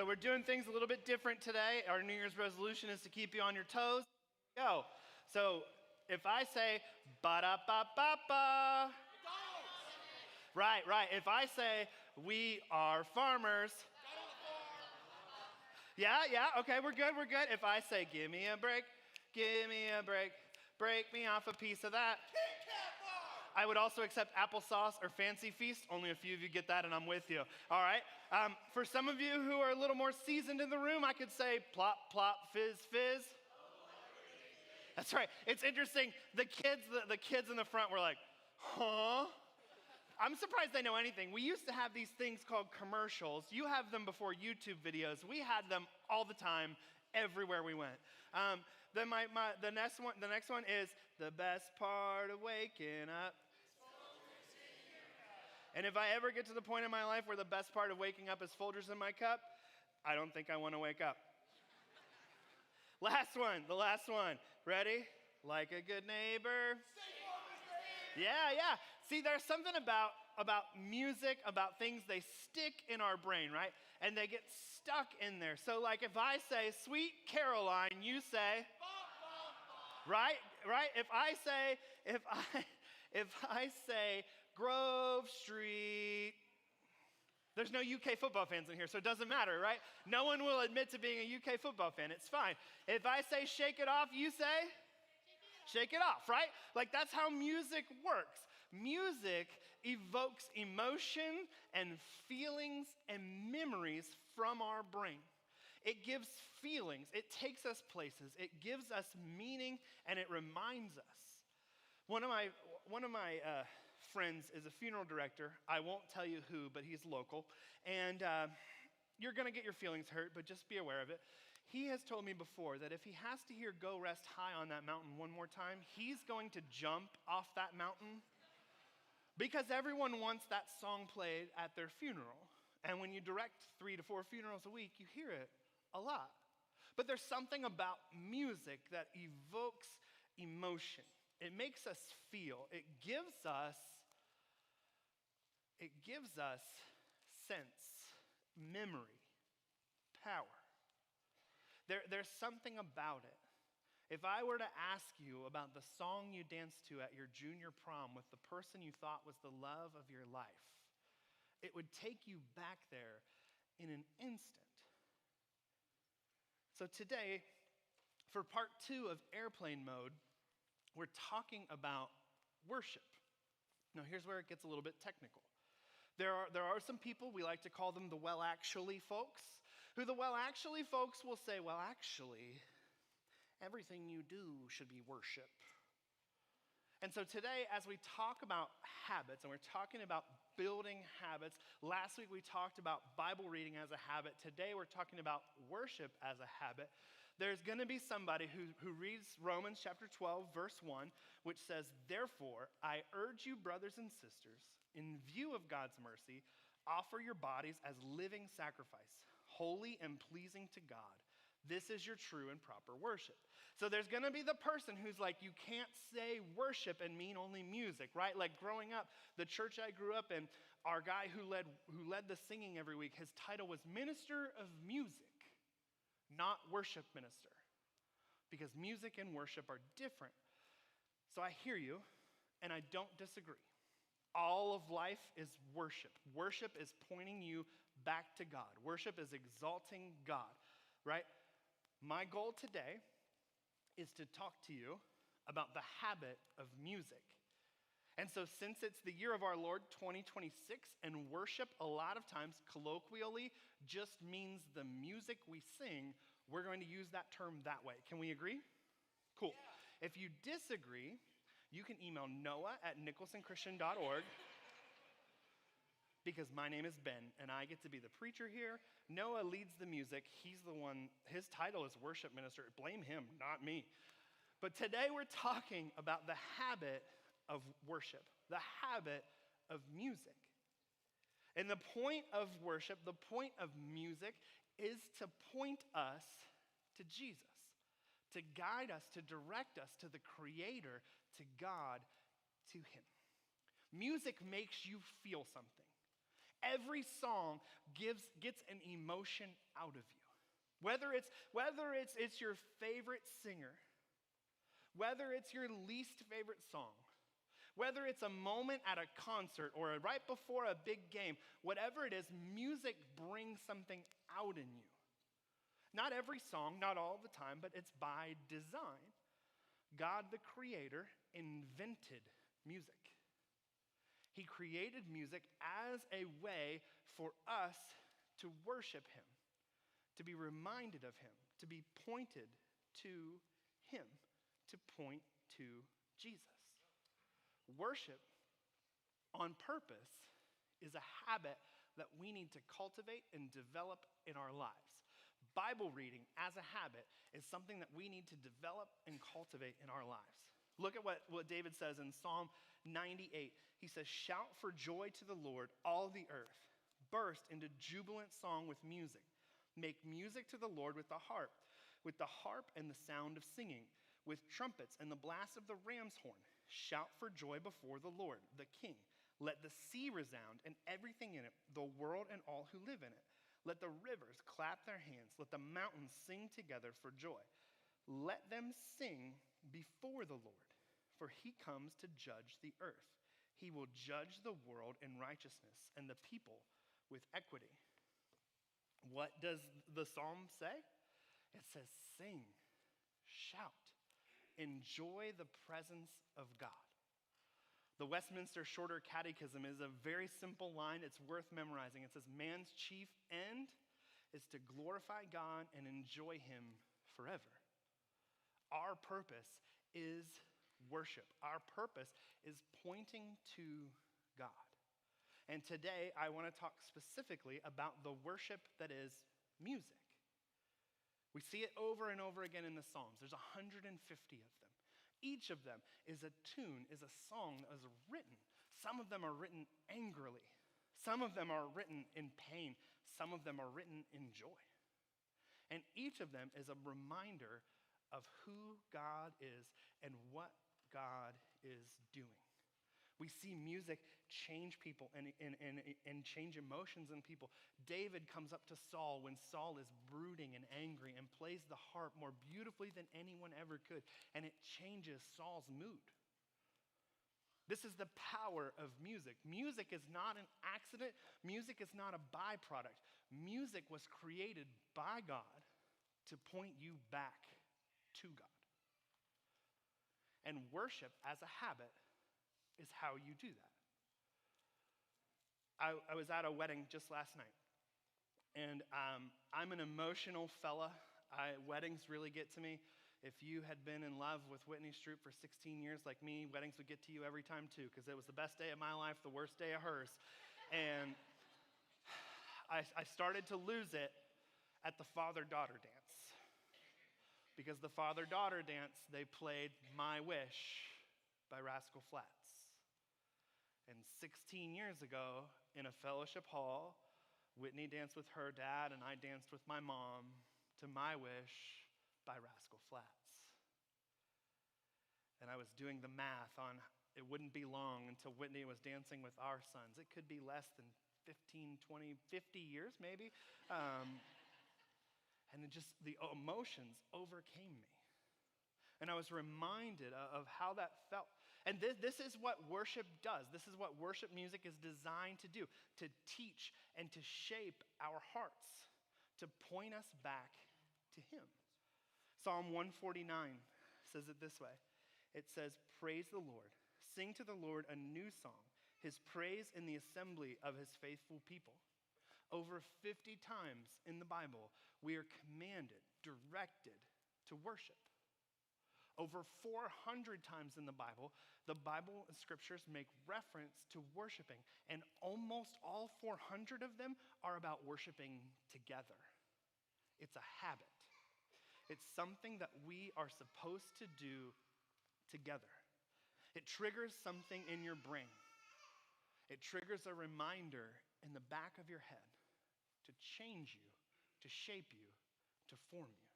So we're doing things a little bit different today. Our New Year's resolution is to keep you on your toes. Go. So if I say ba-da-ba-ba-ba. Right. If I say we are farmers. Yeah, okay, we're good. If I say give me a break, break me off a piece of that. I would also accept applesauce or fancy feast. Only a few of you get that, and I'm with you. All right. For some of you who are a little more seasoned in the room, I could say plop, plop, fizz, fizz. That's right. It's interesting. The kids in the front were like, huh? I'm surprised they know anything. We used to have these things called commercials. You have them before YouTube videos. We had them all the time, everywhere we went. Then the next one is the best part of waking up. And if I ever get to the point in my life where the best part of waking up is Folgers in my cup, I don't think I want to wake up. The last one. Ready? Like a good neighbor. Yeah. See, there's something about music, about things, they stick in our brain, right? And they get stuck in there. So like if I say Sweet Caroline, you say right? If I say Grove Street, there's no UK football fans in here, so it doesn't matter, right? No one will admit to being a UK football fan. It's fine. If I say Shake It Off, you say Shake It Off, right? Like that's how music works. Music evokes emotion and feelings and memories from our brain. It gives feelings, it takes us places, it gives us meaning, and it reminds us. One of my friends is a funeral director. I won't tell you who, but he's local. And you're gonna get your feelings hurt, but just be aware of it. He has told me before that if he has to hear Go Rest High on that mountain one more time, he's going to jump off that mountain because everyone wants that song played at their funeral. And when you direct 3 to 4 funerals a week, you hear it a lot. But there's something about music that evokes emotion. It makes us feel. It gives us sense, memory, power. There's something about it. If I were to ask you about the song you danced to at your junior prom with the person you thought was the love of your life, it would take you back there in an instant. So today, for part 2 of Airplane Mode, we're talking about worship. Now here's where it gets a little bit technical. There are some people, we like to call them the well actually folks, who the well actually folks will say, well actually, everything you do should be worship. And so today, as we talk about habits, and we're talking about building habits, last week we talked about Bible reading as a habit. Today we're talking about worship as a habit. There's going to be somebody who reads Romans chapter 12, verse 1, which says, therefore, I urge you, brothers and sisters, in view of God's mercy, offer your bodies as living sacrifice, holy and pleasing to God. This is your true and proper worship. So there's going to be the person who's like, you can't say worship and mean only music, right? Like growing up, the church I grew up in, our guy who led the singing every week, his title was Minister of Music, not Worship Minister, because music and worship are different. So I hear you, and I don't disagree. All of life is worship. Worship is pointing you back to God. Worship is exalting God, right? My goal today is to talk to you about the habit of music. And so since it's the year of our Lord 2026, and worship a lot of times colloquially just means the music we sing, we're going to use that term that way. Can we agree? Cool. Yeah. If you disagree, you can email noah@nicholsonchristian.org because my name is Ben, and I get to be the preacher here. Noah leads the music. He's the one, his title is worship minister. Blame him, not me. But today we're talking about the habit of worship, the habit of music. And the point of worship, the point of music is to point us to Jesus, to guide us, to direct us to the Creator, to God, to Him. Music makes you feel something. Every song gets an emotion out of you. Whether it's your favorite singer, whether it's your least favorite song, whether it's a moment at a concert or right before a big game, whatever it is, music brings something out in you. Not every song, not all the time, but it's by design. God, the Creator, invented music. He created music as a way for us to worship Him, to be reminded of Him, to be pointed to Him, to point to Jesus. Worship on purpose is a habit that we need to cultivate and develop in our lives. Bible reading as a habit is something that we need to develop and cultivate in our lives. Look at what David says in Psalm 98. He says, "Shout for joy to the Lord, all the earth. Burst into jubilant song with music. Make music to the Lord with the harp and the sound of singing, with trumpets and the blast of the ram's horn. Shout for joy before the Lord, the King. Let the sea resound and everything in it, the world and all who live in it. Let the rivers clap their hands. Let the mountains sing together for joy. Let them sing before the Lord, for He comes to judge the earth. He will judge the world in righteousness and the people with equity." What does the psalm say? It says, sing, shout, enjoy the presence of God. The Westminster Shorter Catechism is a very simple line. It's worth memorizing. It says, man's chief end is to glorify God and enjoy Him forever. Our purpose is worship. Our purpose is pointing to God. And today, I want to talk specifically about the worship that is music. We see it over and over again in the Psalms. There's 150 of them. Each of them is a tune, is a song that was written. Some of them are written angrily. Some of them are written in pain. Some of them are written in joy. And each of them is a reminder of who God is and what God is doing. We see music change people and change emotions in people. David comes up to Saul when Saul is brooding and angry and plays the harp more beautifully than anyone ever could, and it changes Saul's mood. This is the power of music. Music is not an accident. Music is not a byproduct. Music was created by God to point you back to God. And worship as a habit is how you do that. I was at a wedding just last night, and I'm an emotional fella. Weddings really get to me. If you had been in love with Whitney Stroop for 16 years like me, weddings would get to you every time too, because it was the best day of my life, the worst day of hers. And I started to lose it at the father-daughter dance. Because the father-daughter dance, they played My Wish by Rascal Flatts. And 16 years ago, in a fellowship hall, Whitney danced with her dad, and I danced with my mom to My Wish by Rascal Flatts. And I was doing the math on it wouldn't be long until Whitney was dancing with our sons. It could be less than 15, 20, 50 years maybe. And the emotions overcame me. And I was reminded of how that felt. And this is what worship does. This is what worship music is designed to do, to teach and to shape our hearts, to point us back to Him. Psalm 149 says it this way. It says, praise the Lord. Sing to the Lord a new song, His praise in the assembly of His faithful people. Over 50 times in the Bible, we are commanded, directed to worship. Over 400 times in the Bible and scriptures make reference to worshiping, and almost all 400 of them are about worshiping together. It's a habit. It's something that we are supposed to do together. It triggers something in your brain. It triggers a reminder in the back of your head to change you, to shape you, to form you.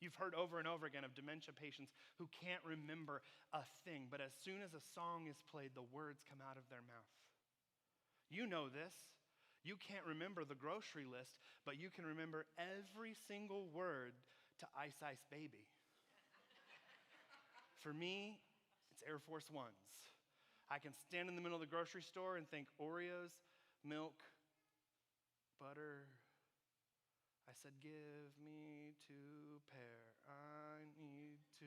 You've heard over and over again of dementia patients who can't remember a thing, but as soon as a song is played, the words come out of their mouth. You know this. You can't remember the grocery list, but you can remember every single word to Ice Ice Baby. For me, it's Air Force Ones. I can stand in the middle of the grocery store and think Oreos, milk, butter. I said, give me 2 pair. I need 2.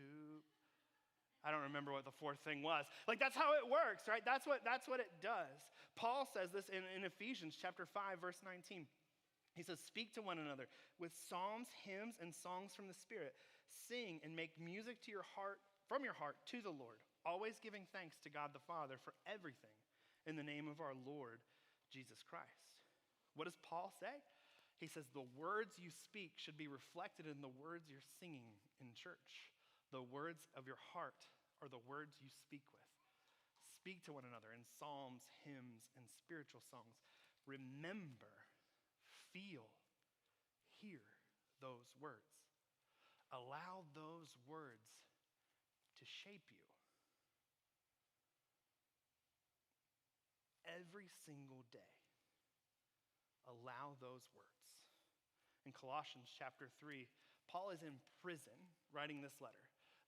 I don't remember what the fourth thing was. Like, that's how it works, right? That's what it does. Paul says this in Ephesians chapter 5, verse 19. He says, speak to one another with psalms, hymns, and songs from the Spirit. Sing and make music to your heart, from your heart to the Lord, always giving thanks to God the Father for everything in the name of our Lord Jesus Christ. What does Paul say? He says, the words you speak should be reflected in the words you're singing in church. The words of your heart are the words you speak with. Speak to one another in psalms, hymns, and spiritual songs. Remember, feel, hear those words. Allow those words to shape you. Every single day, allow those words. In Colossians chapter 3, Paul is in prison writing this letter.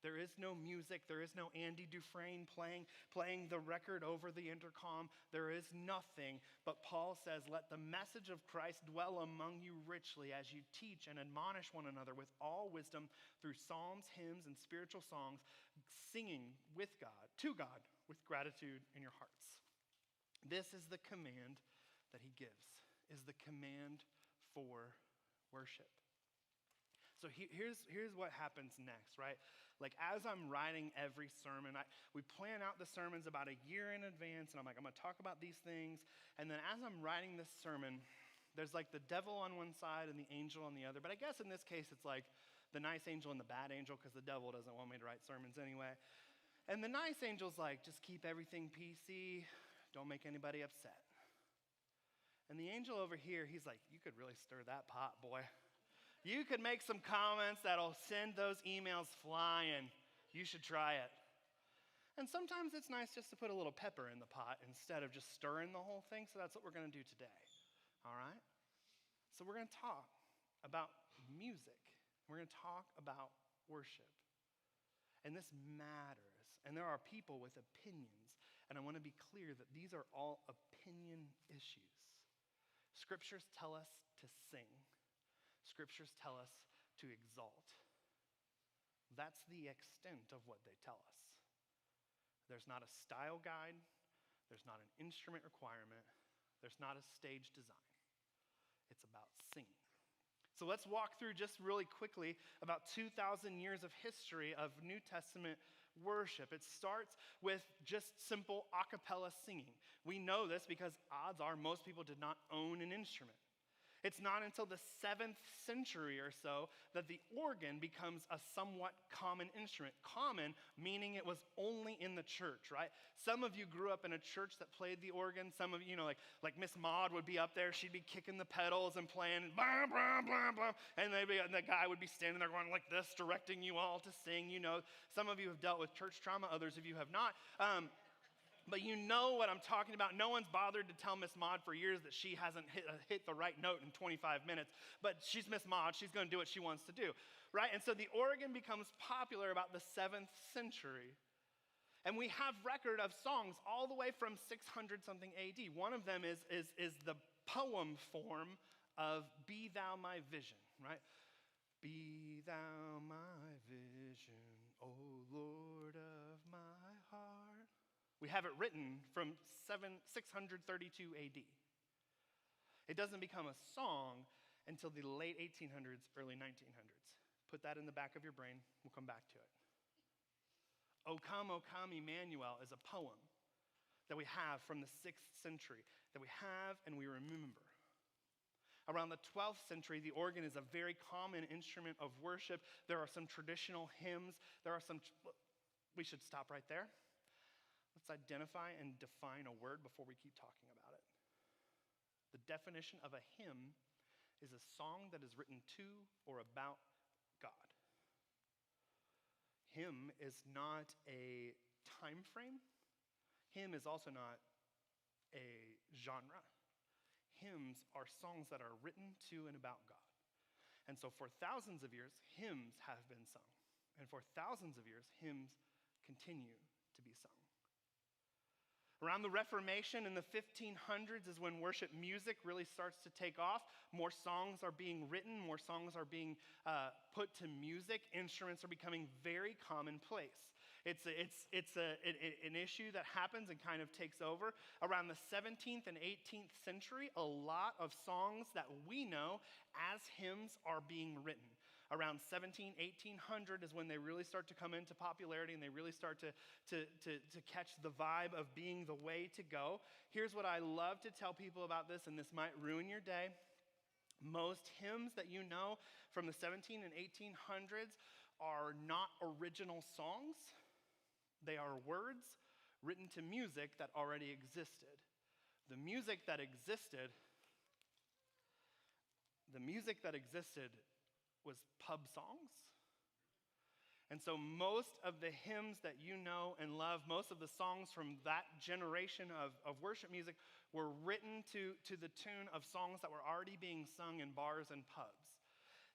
There is no music. There is no Andy Dufresne playing the record over the intercom. There is nothing. But Paul says, let the message of Christ dwell among you richly as you teach and admonish one another with all wisdom through psalms, hymns, and spiritual songs, singing with God, to God, with gratitude in your hearts. This is the command that he gives, is the command for worship. So here's what happens next, right? Like, as I'm writing every sermon, we plan out the sermons about a year in advance, and I'm like, I'm going to talk about these things. And then as I'm writing this sermon, there's like the devil on one side and the angel on the other. But I guess in this case, it's like the nice angel and the bad angel, because the devil doesn't want me to write sermons anyway. And the nice angel's like, just keep everything PC. Don't make anybody upset. And the angel over here, he's like, you could really stir that pot, boy. You could make some comments that'll send those emails flying. You should try it. And sometimes it's nice just to put a little pepper in the pot instead of just stirring the whole thing. So that's what we're going to do today. All right? So we're going to talk about music. We're going to talk about worship. And this matters. And there are people with opinions. And I want to be clear that these are all opinion issues. Scriptures tell us to sing. Scriptures tell us to exalt. That's the extent of what they tell us. There's not a style guide. There's not an instrument requirement. There's not a stage design. It's about singing. So let's walk through just really quickly about 2,000 years of history of New Testament worship. It starts with just simple a cappella singing. We know this because odds are most people did not own an instrument. It's not until the 7th century or so that the organ becomes a somewhat common instrument. Common, meaning it was only in the church, right? Some of you grew up in a church that played the organ. Some of you, like Miss Maud would be up there. She'd be kicking the pedals and playing, blah, blah, blah, blah. And the guy would be standing there going like this, directing you all to sing. You know, some of you have dealt with church trauma. Others of you have not. But you know what I'm talking about. No one's bothered to tell Miss Maud for years that she hasn't hit the right note in 25 minutes. But she's Miss Maud. She's going to do what she wants to do, right? And so the organ becomes popular about the 7th century. And we have record of songs all the way from 600-something AD. One of them is the poem form of Be Thou My Vision, right? Be thou my vision, O Lord of my heart. We have it written from 632 AD. It doesn't become a song until the late 1800s, early 1900s. Put that in the back of your brain. We'll come back to it. O Come, Emmanuel is a poem that we have from the 6th century that we have and we remember. Around the 12th century, the organ is a very common instrument of worship. There are some traditional hymns. We should stop right there. Let's identify and define a word before we keep talking about it. The definition of a hymn is a song that is written to or about God. Hymn is not a time frame. Hymn is also not a genre. hymns are songs that are written to and about God. And so for thousands of years, hymns have been sung. And for thousands of years, hymns continue to be sung. Around the Reformation in the 1500s is when worship music really starts to take off. More songs are being written, more songs are being put to music. Instruments are becoming very commonplace. It's an issue that happens and kind of takes over. Around the 17th and 18th century, a lot of songs that we know as hymns are being written. Around 1800 is when they really start to come into popularity and they really start to catch the vibe of being the way to go. Here's what I love to tell people about this, and this might ruin your day. Most hymns that you know from the 17 and 1800s are not original songs. They are words written to music that already existed. The music that existed was pub songs. And so most of the hymns that you know and love, most of the songs from that generation of worship music were written to the tune of songs that were already being sung in bars and pubs.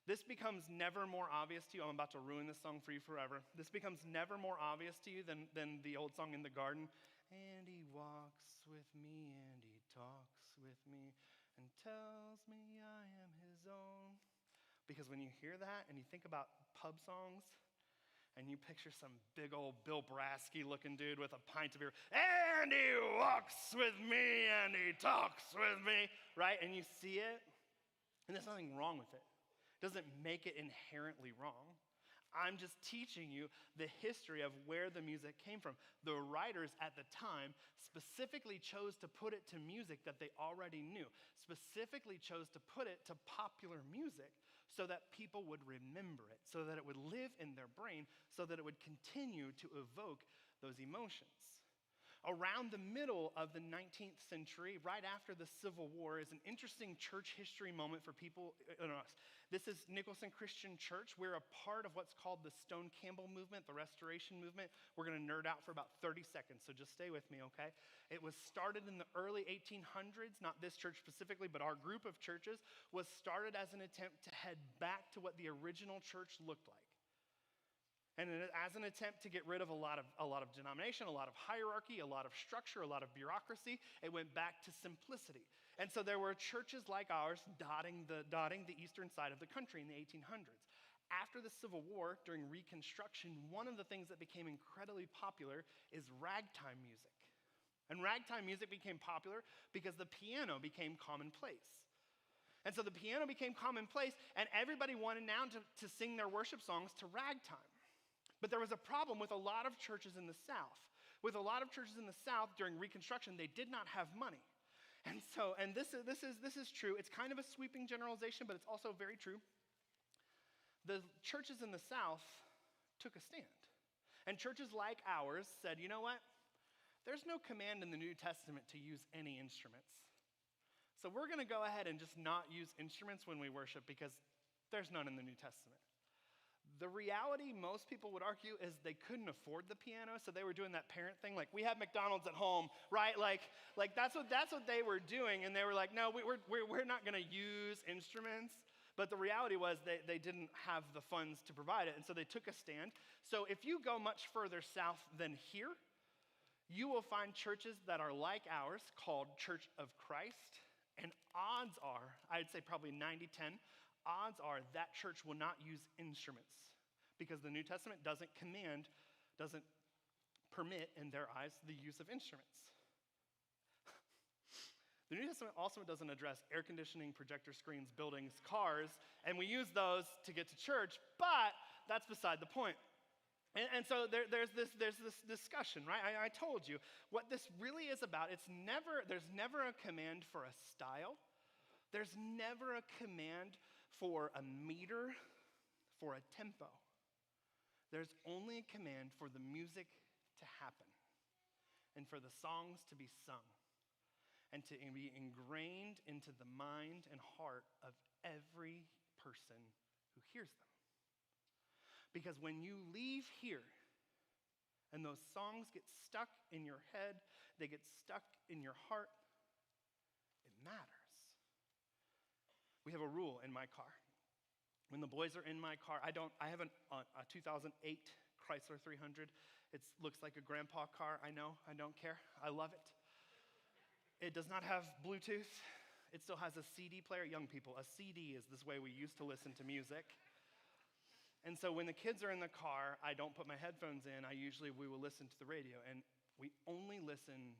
This becomes never more obvious to you. I'm about to ruin this song for you forever. This becomes never more obvious to you than the old song In the Garden. And he walks with me and he talks with me and tells me I am his own. Because when you hear that and you think about pub songs and you picture some big old Bill Brasky looking dude with a pint of beer, and he walks with me and he talks with me, right? And you see it, and there's nothing wrong with it. It doesn't make it inherently wrong. I'm just teaching you the history of where the music came from. The writers at the time specifically chose to put it to music that they already knew, specifically chose to put it to popular music so that people would remember it, so that it would live in their brain, so that it would continue to evoke those emotions. Around the middle of the 19th century, right after the Civil War, is an interesting church history moment for people in us. This is Nicholson Christian Church. We're a part of what's called the Stone Campbell movement, the Restoration movement. We're going to nerd out for about 30 seconds, so just stay with me, okay? It was started in the early 1800s, not this church specifically, but our group of churches was started as an attempt to head back to what the original church looked like. And as an attempt to get rid of a lot of denomination, a lot of hierarchy, a lot of structure, a lot of bureaucracy, it went back to simplicity. And so there were churches like ours dotting the eastern side of the country in the 1800s. After the Civil War, during Reconstruction, one of the things that became incredibly popular is ragtime music. And ragtime music became popular because the piano became commonplace. And so the piano became commonplace, and everybody wanted now to sing their worship songs to ragtime. But there was a problem with a lot of churches in the South. With a lot of churches in the South during Reconstruction, they did not have money. And this is true. It's kind of a sweeping generalization, but it's also very true. The churches in the South took a stand. And churches like ours said, you know what? There's no command in the New Testament to use any instruments. So we're going to go ahead and just not use instruments when we worship because there's none in the New Testament. The reality, most people would argue, is they couldn't afford the piano, so they were doing that parent thing, like, we have McDonald's at home, right? Like that's what they were doing, and they were like, no, we're not going to use instruments. But the reality was they didn't have the funds to provide it, and so they took a stand. So if you go much further south than here, you will find churches that are like ours called Church of Christ, and odds are, I'd say probably 90-10, odds are that church will not use instruments because the New Testament doesn't permit, in their eyes, the use of instruments. The New Testament also doesn't address air conditioning, projector screens, buildings, cars, and we use those to get to church, but that's beside the point. And so there's this discussion, right? I told you what this really is about. There's never a command for a style. There's never a command for a meter, for a tempo. There's only a command for the music to happen and for the songs to be sung and to be ingrained into the mind and heart of every person who hears them. Because when you leave here and those songs get stuck in your head, they get stuck in your heart, it matters. We have a rule in my car. When the boys are in my car, I have a 2008 Chrysler 300. It looks like a grandpa car. I know, I don't care. I love it. It does not have Bluetooth. It still has a CD player. Young people, a CD is this way we used to listen to music. And so when the kids are in the car, I don't put my headphones in. We will listen to the radio. And we only listen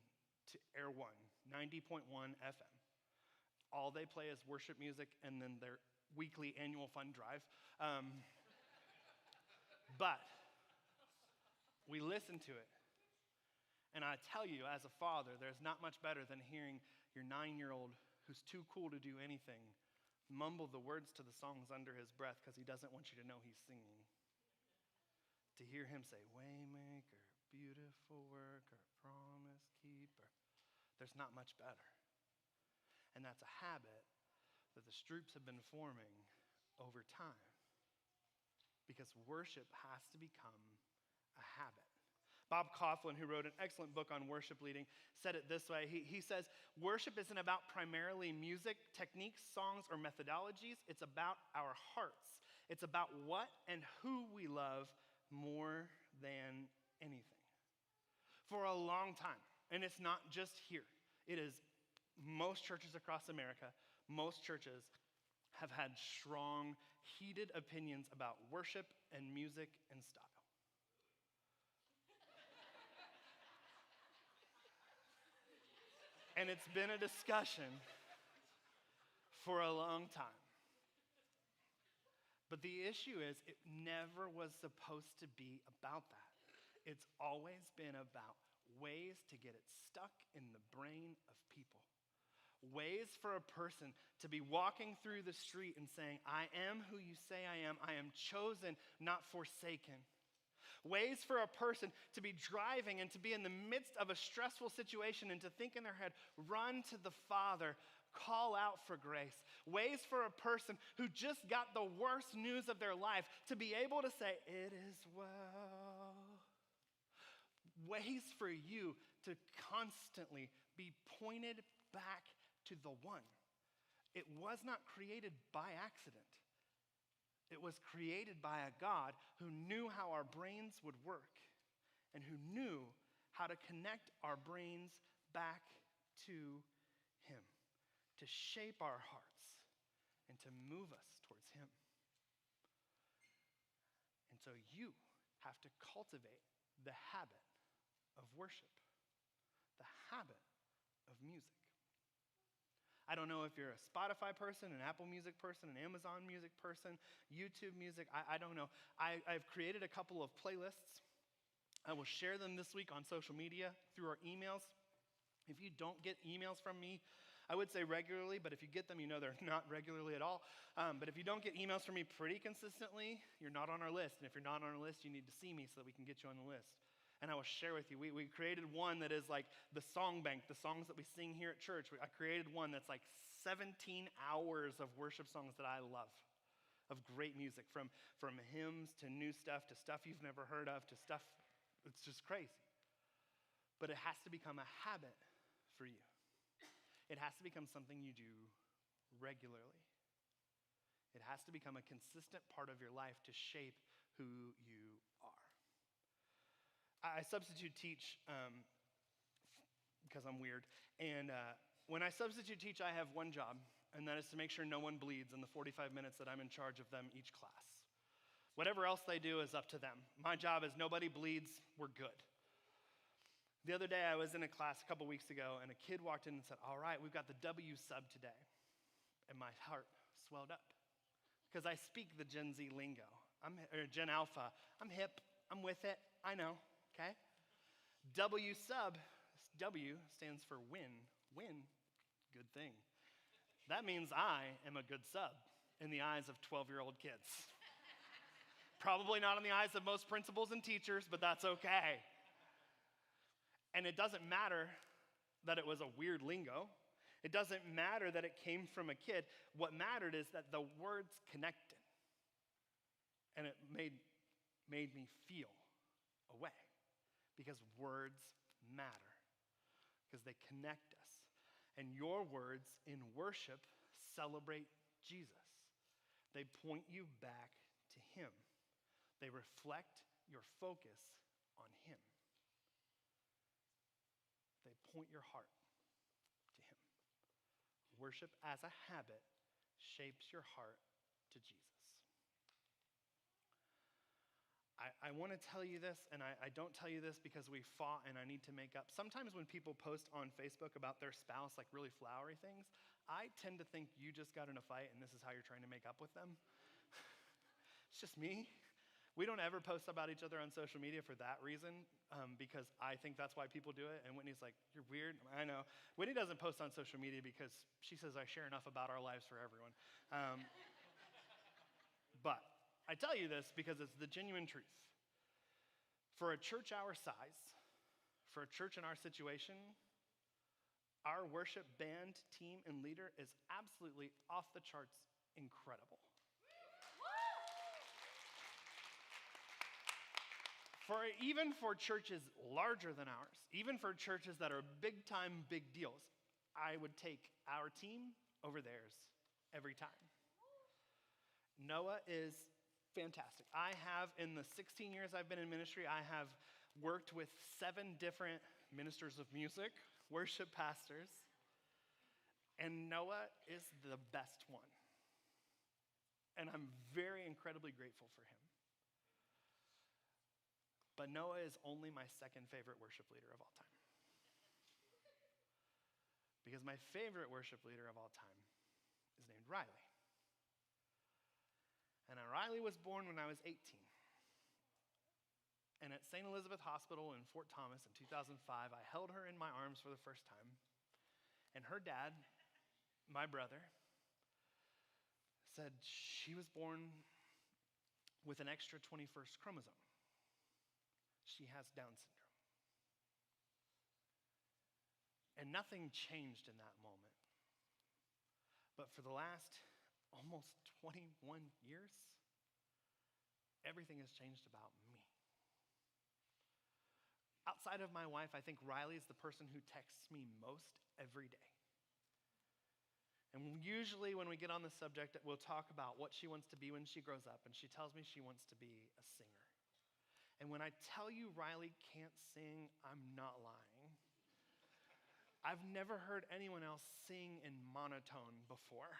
to Air 1, 90.1 FM. All they play is worship music and then their weekly annual fund drive. But we listen to it. And I tell you, as a father, there's not much better than hearing your 9-year-old who's too cool to do anything mumble the words to the songs under his breath because he doesn't want you to know he's singing. To hear him say, Waymaker, beautiful worker, promise keeper. There's not much better. And that's a habit that the Stroops have been forming over time. Because worship has to become a habit. Bob Kauflin, who wrote an excellent book on worship leading, said it this way. He says, worship isn't about primarily music, techniques, songs, or methodologies. It's about our hearts. It's about what and who we love more than anything. For a long time, and it's not just here, it is most churches across America, most churches have had strong, heated opinions about worship and music and style. And it's been a discussion for a long time. But the issue is, it never was supposed to be about that. It's always been about ways to get it stuck in the brain of people. Ways for a person to be walking through the street and saying, I am who you say I am chosen, not forsaken. Ways for a person to be driving and to be in the midst of a stressful situation and to think in their head, run to the Father, call out for grace. Ways for a person who just got the worst news of their life to be able to say, it is well. Ways for you to constantly be pointed back to the one. It was not created by accident. It was created by a God who knew how our brains would work and who knew how to connect our brains back to him, to shape our hearts and to move us towards him. And so you have to cultivate the habit of worship, the habit of music. I don't know if you're a Spotify person, an Apple Music person, an Amazon Music person, YouTube Music, I don't know. I've created a couple of playlists. I will share them this week on social media through our emails. If you don't get emails from me, I would say regularly, but if you get them, you know they're not regularly at all. But if you don't get emails from me pretty consistently, you're not on our list. And if you're not on our list, you need to see me so that we can get you on the list. And I will share with you, we created one that is like the song bank, the songs that we sing here at church. I created one that's like 17 hours of worship songs that I love, of great music, from hymns to new stuff to stuff you've never heard of to stuff, it's just crazy. But it has to become a habit for you. It has to become something you do regularly. It has to become a consistent part of your life to shape who you are. I substitute teach because I'm weird. And when I substitute teach, I have one job, and that is to make sure no one bleeds in the 45 minutes that I'm in charge of them each class. Whatever else they do is up to them. My job is nobody bleeds, we're good. The other day I was in a class a couple weeks ago, and a kid walked in and said, all right, we've got the W sub today. And my heart swelled up because I speak the Gen Z lingo. Or Gen Alpha. I'm hip, I'm with it, I know. Okay? W sub, W stands for win. Win, good thing. That means I am a good sub in the eyes of 12-year-old kids. Probably not in the eyes of most principals and teachers, but that's okay. And it doesn't matter that it was a weird lingo. It doesn't matter that it came from a kid. What mattered is that the words connected. And it made me feel a way. Because words matter. Because they connect us. And your words in worship celebrate Jesus. They point you back to him. They reflect your focus on him. They point your heart to him. Worship as a habit shapes your heart to Jesus. I want to tell you this, and I don't tell you this because we fought and I need to make up. Sometimes when people post on Facebook about their spouse, like really flowery things, I tend to think you just got in a fight and this is how you're trying to make up with them. It's just me. We don't ever post about each other on social media for that reason, because I think that's why people do it. And Whitney's like, you're weird. I know. Whitney doesn't post on social media because she says I share enough about our lives for everyone. But I tell you this because it's the genuine truth. For a church our size, for a church in our situation, our worship band, team, and leader is absolutely off the charts incredible. Even for churches larger than ours, even for churches that are big time, big deals, I would take our team over theirs every time. Noah is fantastic. I have, in the 16 years I've been in ministry, I have worked with 7 different ministers of music, worship pastors, and Noah is the best one. And I'm very incredibly grateful for him. But Noah is only my second favorite worship leader of all time. Because my favorite worship leader of all time is named Riley. And Riley was born when I was 18. And at St. Elizabeth Hospital in Fort Thomas in 2005, I held her in my arms for the first time. And her dad, my brother, said she was born with an extra 21st chromosome. She has Down syndrome. And nothing changed in that moment. But for the last almost 21 years, everything has changed about me. Outside of my wife, I think Riley is the person who texts me most every day. And usually when we get on the subject, we'll talk about what she wants to be when she grows up, and she tells me she wants to be a singer. And when I tell you Riley can't sing, I'm not lying. I've never heard anyone else sing in monotone before,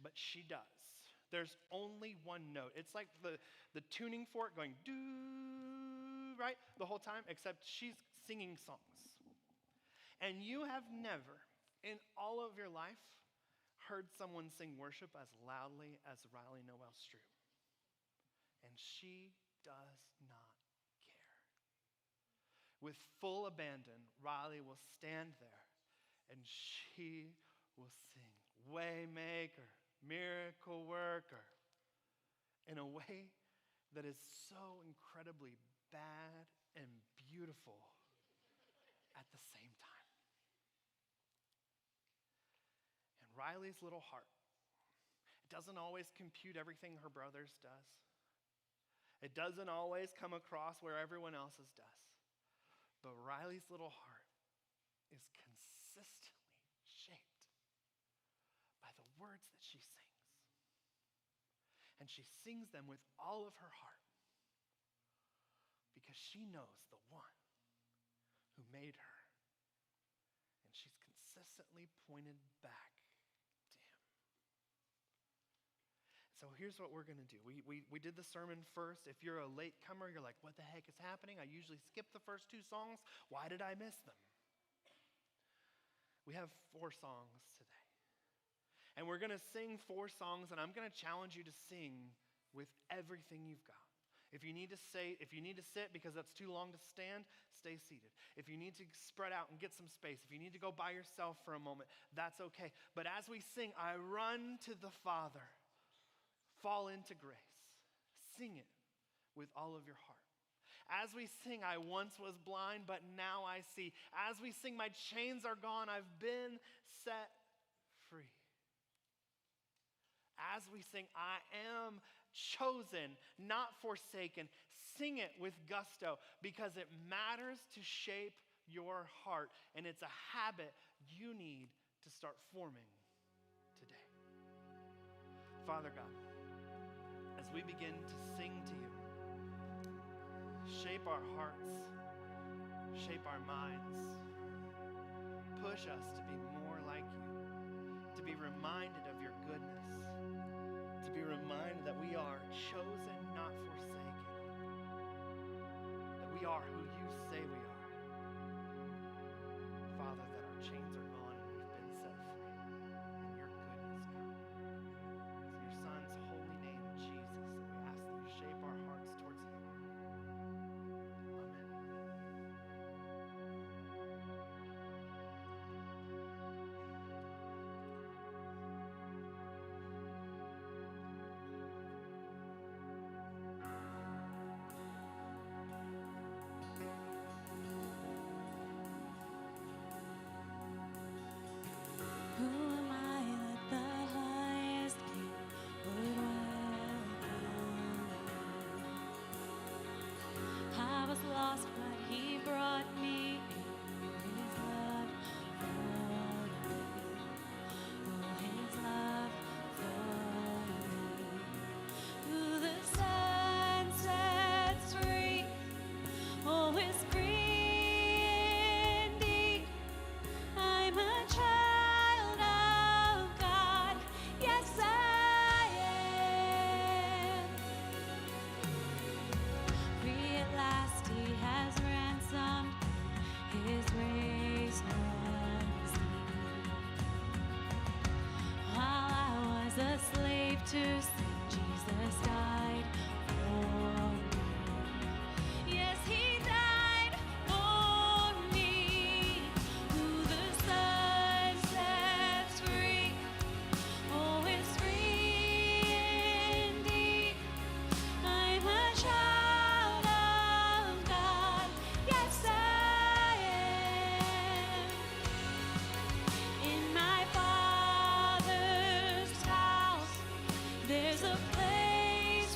but she does. There's only one note. It's like the tuning fork going doo, right, the whole time, except she's singing songs. And you have never, in all of your life, heard someone sing worship as loudly as Riley Noel Stroop. And she does not care. With full abandon, Riley will stand there and she will sing Waymaker, Miracle Worker, in a way that is so incredibly bad and beautiful at the same time. And Riley's little heart, it doesn't always compute everything her brother's does. It doesn't always come across where everyone else's does. But Riley's little heart is consistently shaped by the words that she sings. And she sings them with all of her heart because she knows the one who made her. And she's consistently pointed back to him. So here's what we're going to do. We did the sermon first. If you're a latecomer, you're like, what the heck is happening? I usually skip the first 2 songs. Why did I miss them? We have 4 songs today. And we're going to sing 4 songs, and I'm going to challenge you to sing with everything you've got. If you need to sit because that's too long to stand, stay seated. If you need to spread out and get some space, if you need to go by yourself for a moment, that's okay. But as we sing, I run to the Father. Fall into grace. Sing it with all of your heart. As we sing, I once was blind, but now I see. As we sing, my chains are gone. I've been set free. As we sing, I am chosen, not forsaken. Sing it with gusto because it matters to shape your heart. And it's a habit you need to start forming today. Father God, as we begin to sing to you, shape our hearts, shape our minds, push us to be more like you, to be reminded of your goodness, to be reminded that we are chosen, not forsaken, that we are who you say we are. Father, that our chains are gone and we've been set free in your goodness, God. It's in your Son's holy name, Jesus, that we ask that you shape our hearts towards him. Amen. Who am I that the highest King would welcome me? I was lost, but he brought me in his love for me. Oh, his love for me. Who the sun sets free, oh, is free indeed. I'm a child of God, yes I am. Free at last, he has ransomed his race was deep. While I was a slave to sin, Jesus died for me. Yes, he died for me. Who the Son sets free, oh, is free indeed. I'm a child of God, yes I am. In my Father's house, there's a place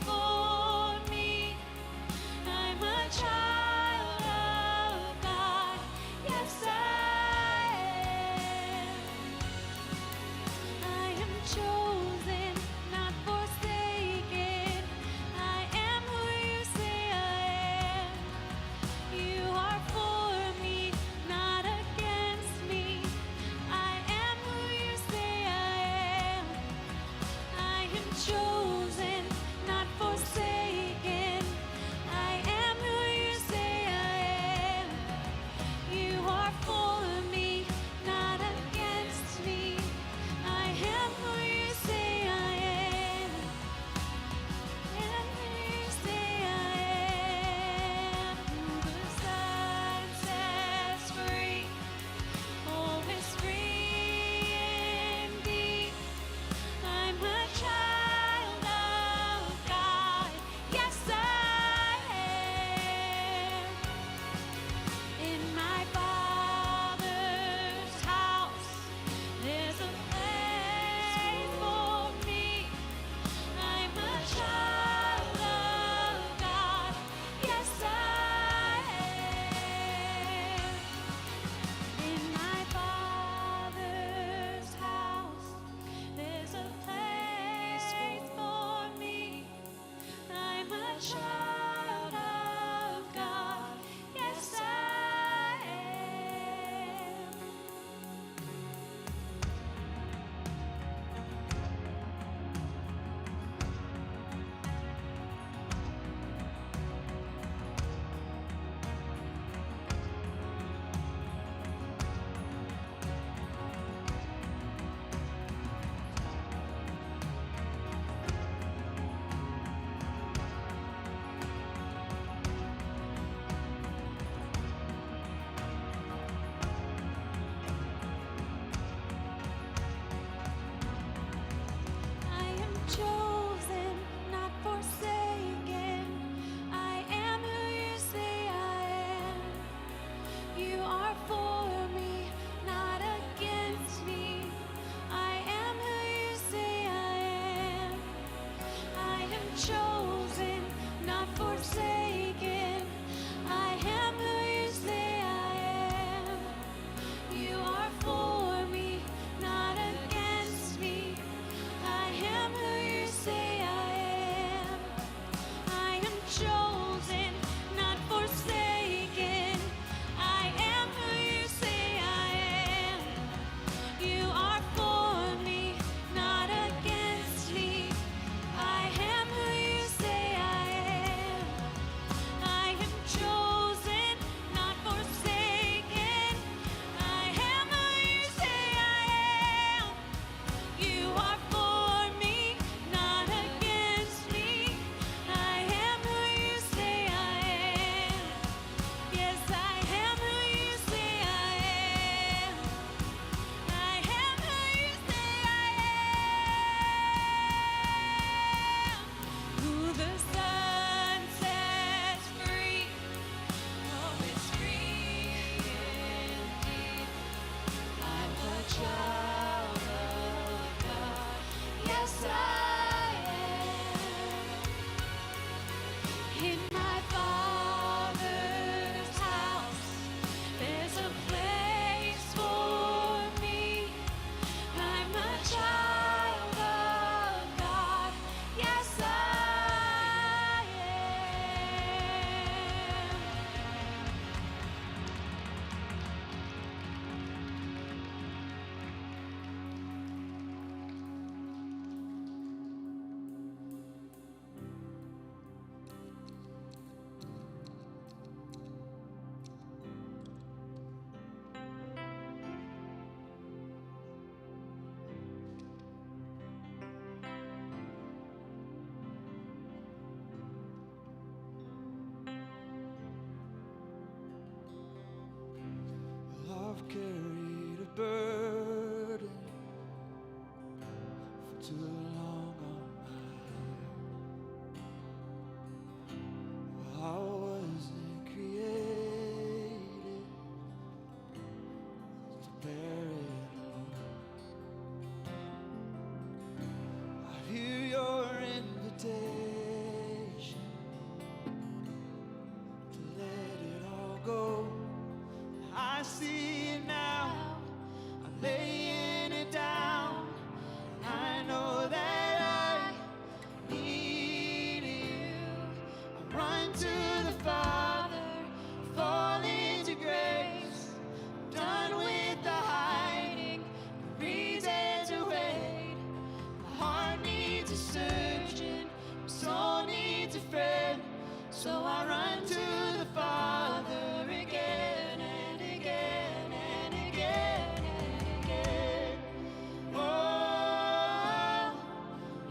too long on my own. I wasn't created to bear it alone. I hear your invitation to let it all go. I see it now. I'm laying it down. I know that I need you. I run to the Father, fall into grace. Done with the hiding, no reason to wait. My heart needs a surgeon, my soul needs a friend. So I run to the Father again and again and again and again. Oh,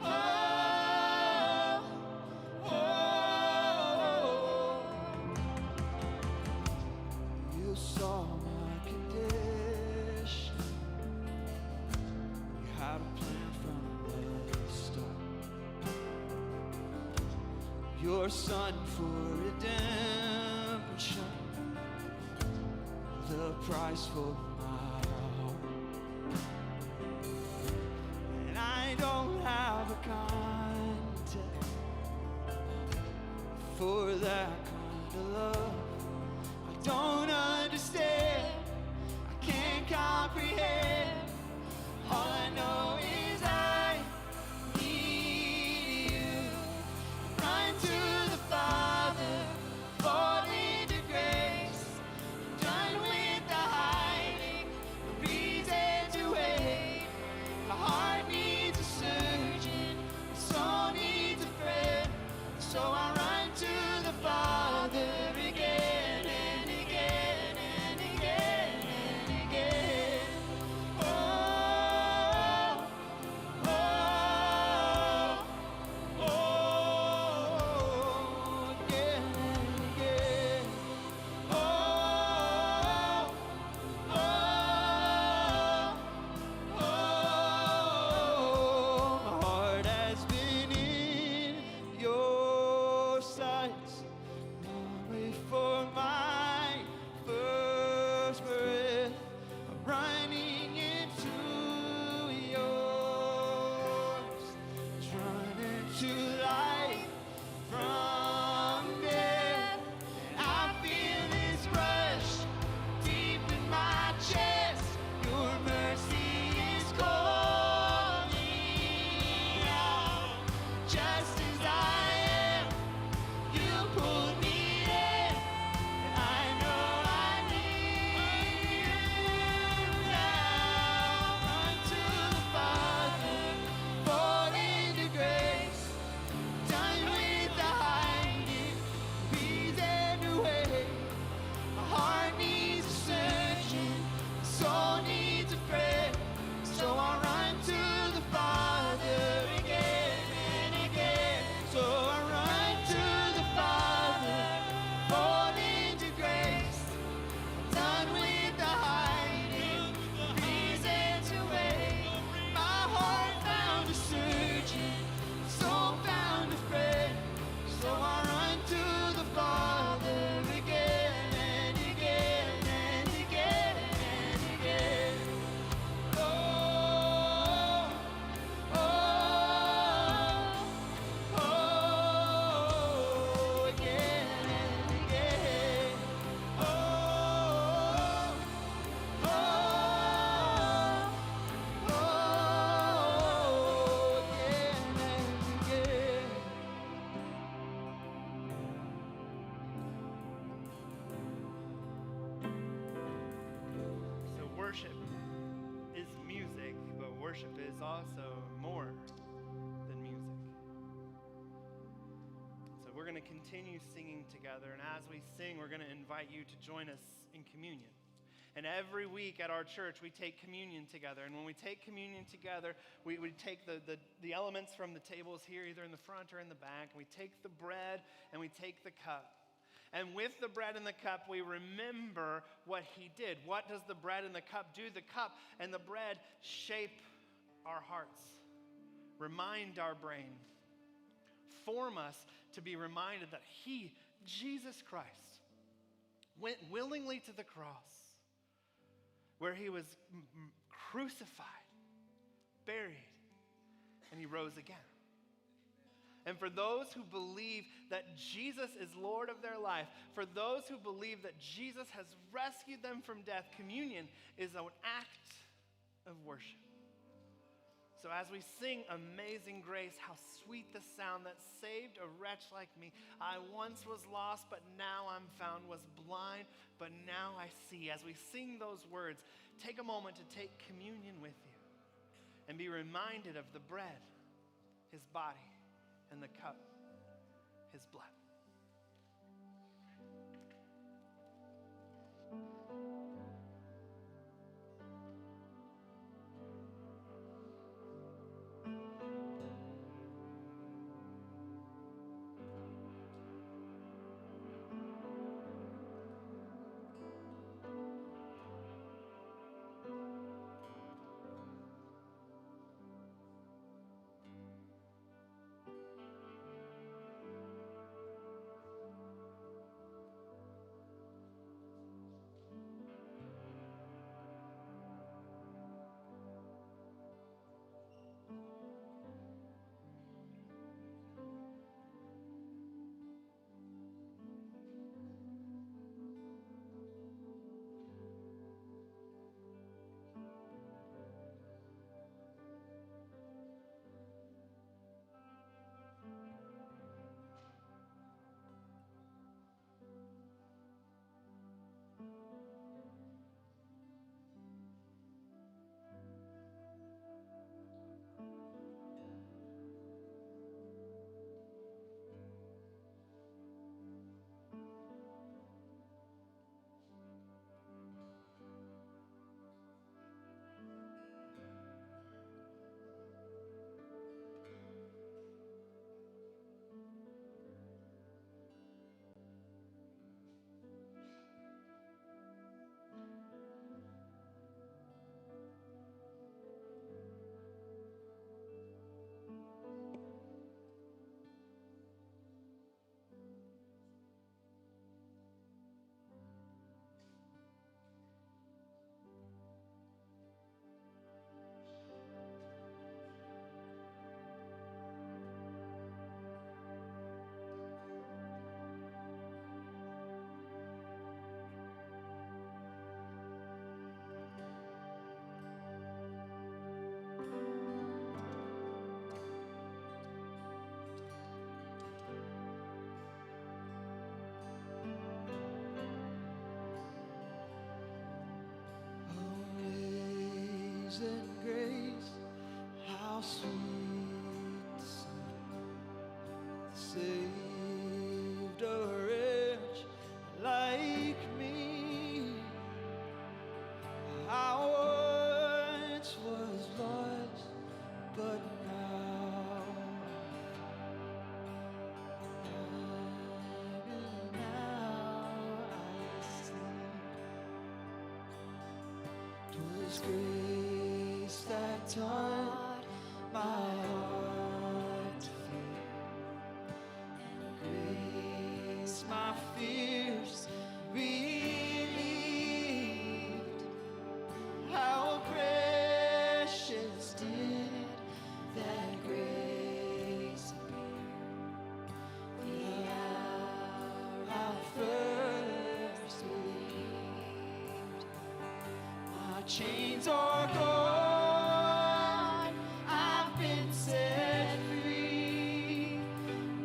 oh, oh, oh. You saw my condition. You had a plan from the start. Your son for redemption, the price for my heart. And I don't have a context for that kind of love. I don't understand, I can't comprehend. All I know is I need you. Run to the Father, fall into grace. Done with the hiding, no reason to wait. My heart needs a surgeon, my soul needs a friend. So I run to the Father again and again and again and again. Oh, oh, oh, again and again. Oh, oh, oh, my heart has been in your sights long before my first breath. I'm running into yours, running to life from death. And I feel this rush deep in my chest. Your mercy is calling out. Just as I am, you pulled me in. And I know I need you now. Run to the Father, fall into grace. Done with the hiding, reason to wait. My heart needs a surgeon, my soul needs a friend. So I run to the Father again and again. So I run to the Father, fall into grace. Done with the hiding, reason to wait. My heart found a surgeon, soul found a friend. So I run to the Father again and again and again and again. Oh, oh, oh, again and again. Oh, oh, oh, again and again. So worship is music, but worship is also more than music. So we're going to continue singing together, and as we sing, we're going to invite you to join us in communion. And every week at our church, we take communion together. And when we take communion together, we take the elements from the tables here, either in the front or in the back. We take the bread and we take the cup. And with the bread and the cup, we remember what he did. What does the bread and the cup do? The cup and the bread shape our hearts. remind our brain, form us to be reminded that he, Jesus Christ, went willingly to the cross where he was crucified, buried, and he rose again. And for those who believe that Jesus is Lord of their life, for those who believe that Jesus has rescued them from death, communion is an act of worship. So as we sing Amazing Grace, how sweet the sound that saved a wretch like me. I once was lost, but now I'm found, was blind, but now I see. As we sing those words, take a moment to take communion with you and be reminded of the bread, his body, and the cup, his blood. Amazing grace, how sweet the sound saved a wretch like me. I once was lost, but now I see. 'Twas grace that taught my heart to fear, and grace my fears relieved. How precious did that grace appear the hour I first believed. My chains are gone, I've been set free.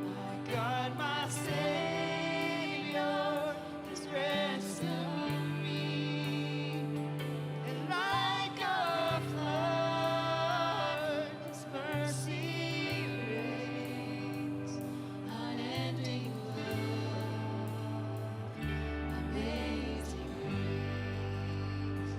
My God, my Savior has ransomed me. And like a flood, His mercy reigns, unending love, amazing grace.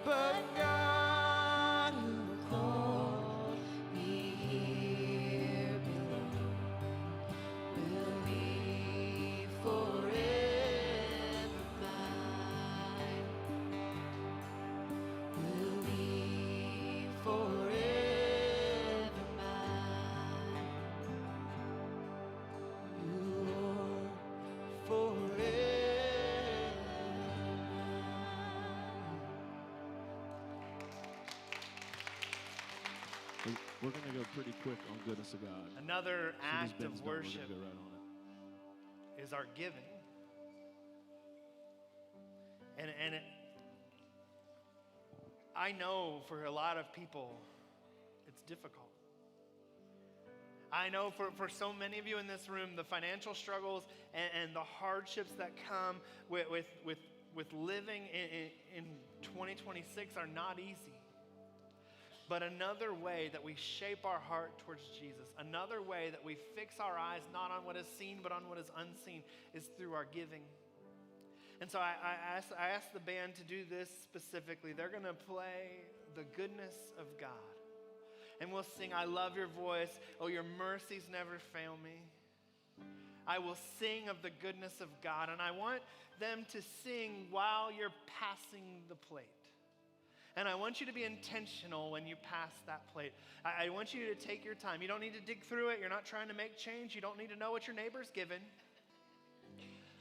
but God who called me here below will be forever mine. Will be forever mine. You are forever mine. We're going to go pretty quick on goodness of God. Another As soon as act Ben's of done, we're worship gonna go right on it. is our giving. And I know for a lot of people, it's difficult. I know for so many of you in this room, the financial struggles and the hardships that come with living in 2026 are not easy. But another way that we shape our heart towards Jesus, another way that we fix our eyes not on what is seen but on what is unseen, is through our giving. And so I asked the band to do this specifically. They're going to play The Goodness of God. And we'll sing, I love your voice. Oh, your mercies never fail me. I will sing of the goodness of God. And I want them to sing while you're passing the plate. And I want you to be intentional when you pass that plate. I want you to take your time. You don't need to dig through it. You're not trying to make change. You don't need to know what your neighbor's given.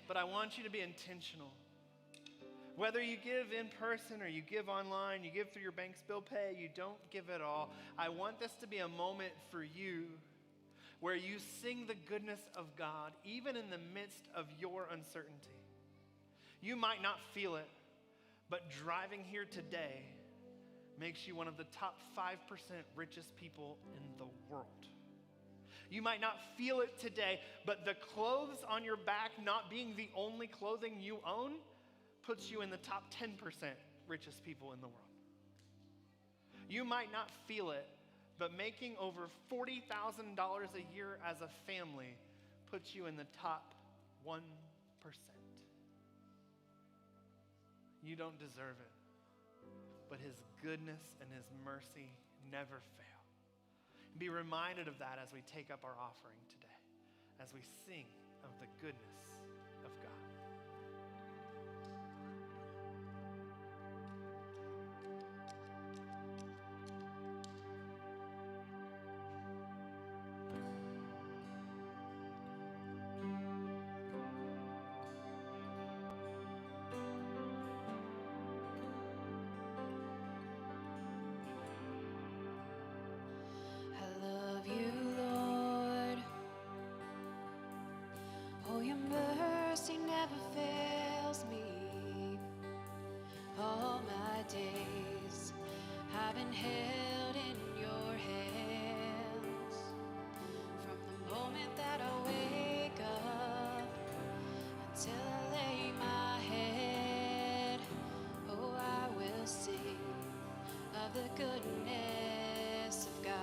But I want you to be intentional. Whether you give in person or you give online, you give through your bank's bill pay, you don't give at all. I want this to be a moment for you where you sing the goodness of God, even in the midst of your uncertainty. You might not feel it, but driving here today makes you one of the top 5% richest people in the world. You might not feel it today, but the clothes on your back not being the only clothing you own puts you in the top 10% richest people in the world. You might not feel it, but making over $40,000 a year as a family puts you in the top 1%. You don't deserve it, but his goodness and his mercy never fail. Be reminded of that as we take up our offering today, as we sing of the goodness of God. I love you, Lord. Oh, your mercy never fails me. All my days I've been held in your hands. From the moment that I wake up until I lay my head, oh, I will sing of the goodness of God.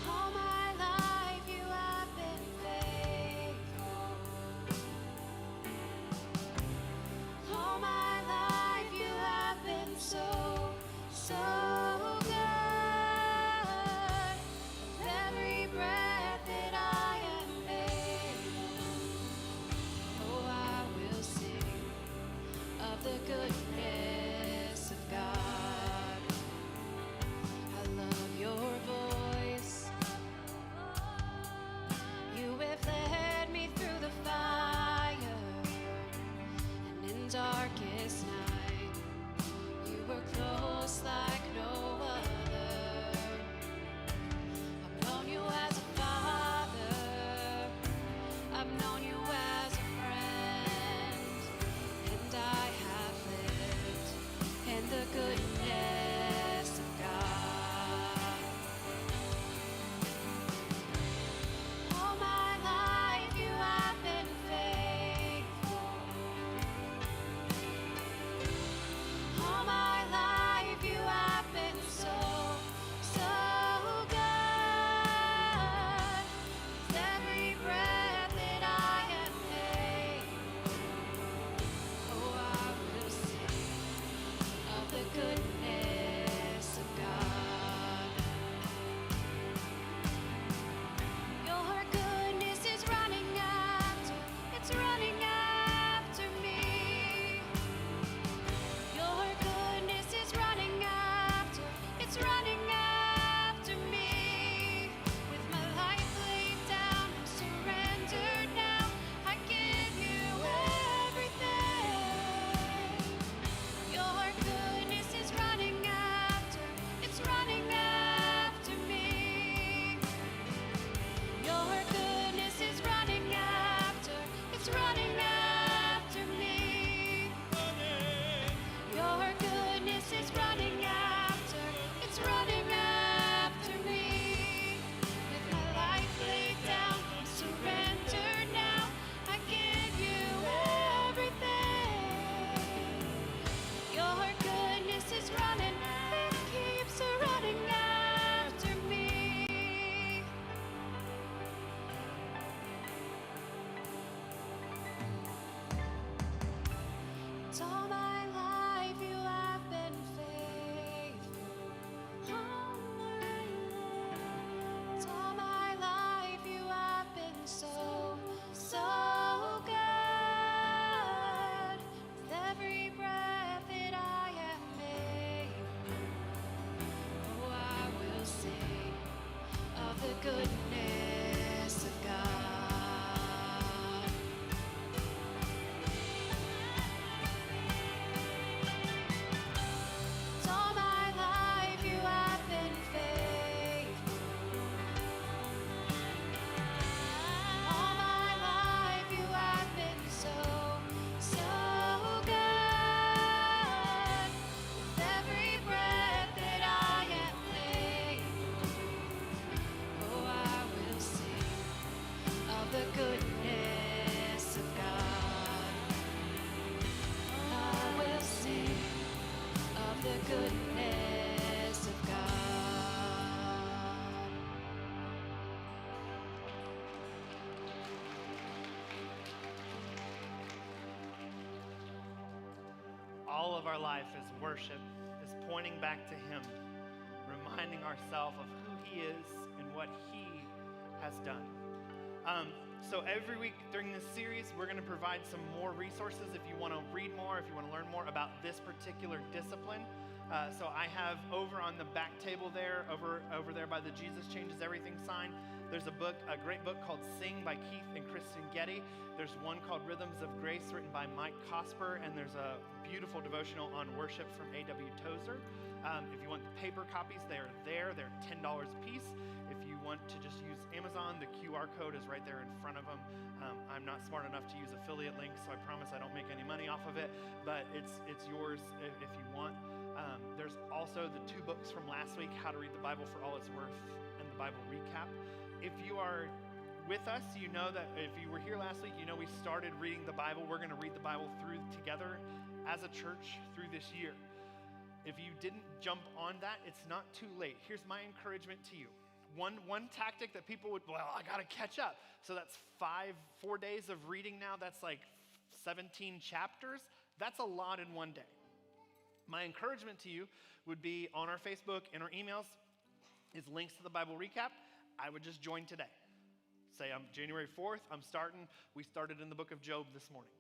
All my life you have been faithful. All my life you have been so, so good. With every breath that I am able, oh, I will sing of the goodness of God. I love your voice. You have led me through the fire, and in darkest night, you were close like no other. I've known you as a father. I've known you as a friend, and I have lived in the goodness of God. All my life you have been faithful. all of our life is worship, is pointing back to Him, reminding ourselves of who He is and what He has done. So every week during this series, we're going to provide some more resources if you want to read more, if you want to learn more about this particular discipline. So I have over on the back table there, over there by the Jesus Changes Everything sign, there's a great book called Sing by Keith and Kristen Getty. There's one called Rhythms of Grace written by Mike Cosper, and there's a beautiful devotional on worship from A.W. Tozer. If you want the paper copies, they're there. They're $10 a piece. If you want to just use Amazon, the QR code is right there in front of them. I'm not smart enough to use affiliate links, so I promise I don't make any money off of it, but it's yours if you want. There's also the 2 books from last week, How to Read the Bible for All It's Worth and the Bible Recap. If you are with us, you know that if you were here last week, you know we started reading the Bible. We're going to read the Bible through together as a church through this year. If you didn't jump on that, it's not too late. Here's my encouragement to you. One tactic that people would, well, I got to catch up. So that's 4 days of reading now. That's like 17 chapters. That's a lot in one day. My encouragement to you would be on our Facebook and our emails is links to the Bible recap. I would just join today. Say I'm January 4th, I'm starting. We started in the book of Job this morning.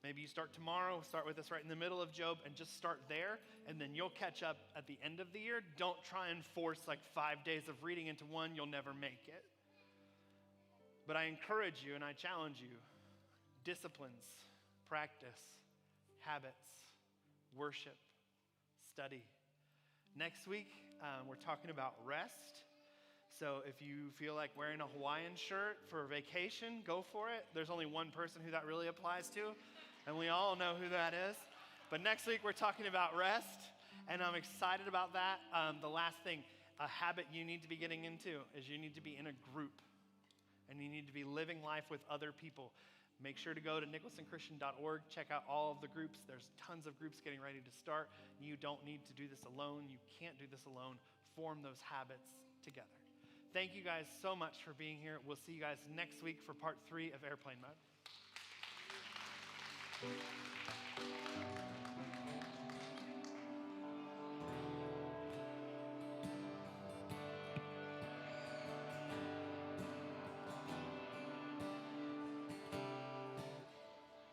Maybe you start tomorrow, start with us right in the middle of Job and just start there, and then you'll catch up at the end of the year. Don't try and force like 5 days of reading into one, you'll never make it. But I encourage you and I challenge you, disciplines, practice, habits, worship, study. Next week, we're talking about rest. So if you feel like wearing a Hawaiian shirt for a vacation, go for it. There's only one person who that really applies to, and we all know who that is. But next week, we're talking about rest, and I'm excited about that. The last thing, a habit you need to be getting into is you need to be in a group, and you need to be living life with other people. Make sure to go to nicholsonchristian.org. Check out all of the groups. There's tons of groups getting ready to start. You don't need to do this alone. You can't do this alone. Form those habits together. Thank you guys so much for being here. We'll see you guys next week for part 3 of Airplane Mode.